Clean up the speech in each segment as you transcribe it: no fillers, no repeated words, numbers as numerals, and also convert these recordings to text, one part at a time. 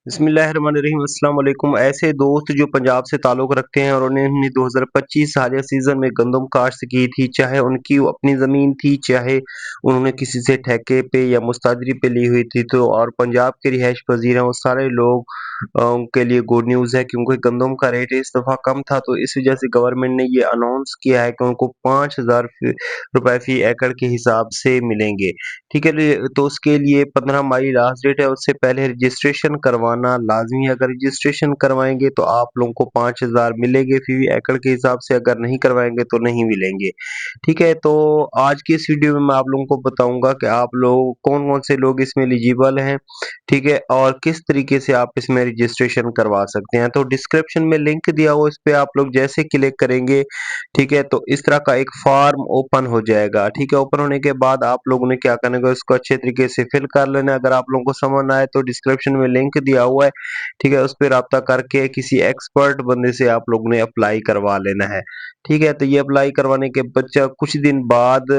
बिस्मिल्लाहिर्रहमानिर्रहीम अस्सलाम वालेकुम। ऐसे दोस्त जो पंजाब से ताल्लुक़ रखते हैं और उन्होंने 2025 हालिया सीज़न में गंदम काश्त की थी, चाहे उनकी वो अपनी ज़मीन थी, चाहे उन्होंने किसी से ठेके पे या मुस्ताजरी पे ली हुई थी, तो और पंजाब के रिहाइश पज़ीर हैं, वो सारे लोग उनके लिए गुड न्यूज़ है क्योंकि गंदम का रेट इस दफ़ा कम था, तो इस वजह से गवर्नमेंट ने ये अनाउंस किया है कि उनको 5000 रुपए फ़ी एकड़ के हिसाब से मिलेंगे। ठीक है, तो उसके लिए 15 मई लास्ट डेट है, उससे पहले रजिस्ट्रेशन करवाना लाज़मी है। अगर रजिस्ट्रेशन करवाएँगे तो आप लोगों को 5000 मिलेंगे फ़ी एकड़ के हिसाब से, अगर नहीं करवाएँगे तो नहीं मिलेंगे। ठीक है, तो आज की इस वीडियो में मैं आप लोगों को बताऊँगा कि आप लोग कौन-कौन से लोग इसमें एलिजिबल हैं, ठीक है, और किस तरीके से आप इसमें रजिस्ट्रेशन करवा सकते हैं। तो डिस्क्रिप्शन में लिंक दिया हुआ, इस पे आप लोग जैसे क्लिक करेंगे, ठीक है, तो इस तरह का एक फॉर्म ओपन हो जाएगा। ठीक है, ओपन होने के बाद आप लोगों ने क्या करना है, उसको अच्छे तरीके से फिल कर लेना है। अगर आप लोगों को समझ ना आए तो डिस्क्रिप्शन में लिंक दिया हुआ है, ठीक है, उस पे राब्ता करके किसी एक्सपर्ट बंदे से आप लोगों ने अप्लाई करवा लेना है। ठीक है, तो ये अप्लाई करवाने के बच्चा कुछ दिन बाद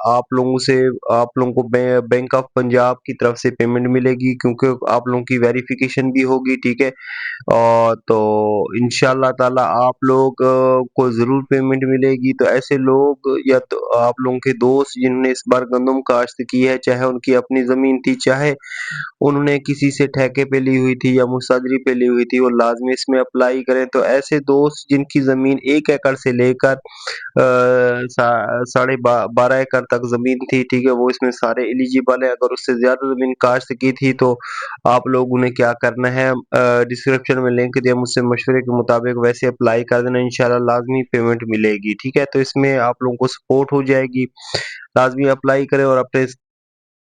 आप लोगों को बैंक ऑफ पंजाब की तरफ से पेमेंट मिलेगी, क्योंकि आप लोगों की वेरिफिकेशन भी होगी। ठीक है, तो इंशाअल्लाह ताला आप लोग को ज़रूर पेमेंट मिलेगी। तो ऐसे लोग या तो आप लोगों के दोस्त जिन्होंने इस बार गंदम काश्त की है, चाहे उनकी अपनी ज़मीन थी, चाहे उन्होंने किसी से ठेके पे ली हुई थी या मुसादरी पे ली हुई थी, वो लाज़मी इसमें अप्लाई करें। तो ऐसे दोस्त जिनकी ज़मीन 1 एकड़ से लेकर साढ़े 12 एकड़ तक ज़मीन थी, ठीक है, वो इसमें सारे एलिजिबल हैं। अगर उससे ज़्यादा ज़मीन काश्त की थी तो आप लोगों ने क्या करना है, डिस्क्रिप्शन में लिंक दिया, मुझसे मशवरे के मुताबिक वैसे अप्लाई कर देना, इंशाल्लाह लाज़मी पेमेंट मिलेगी। ठीक है, तो इसमें आप लोगों को सपोर्ट हो जाएगी। लाज़मी अप्लाई करें और अपने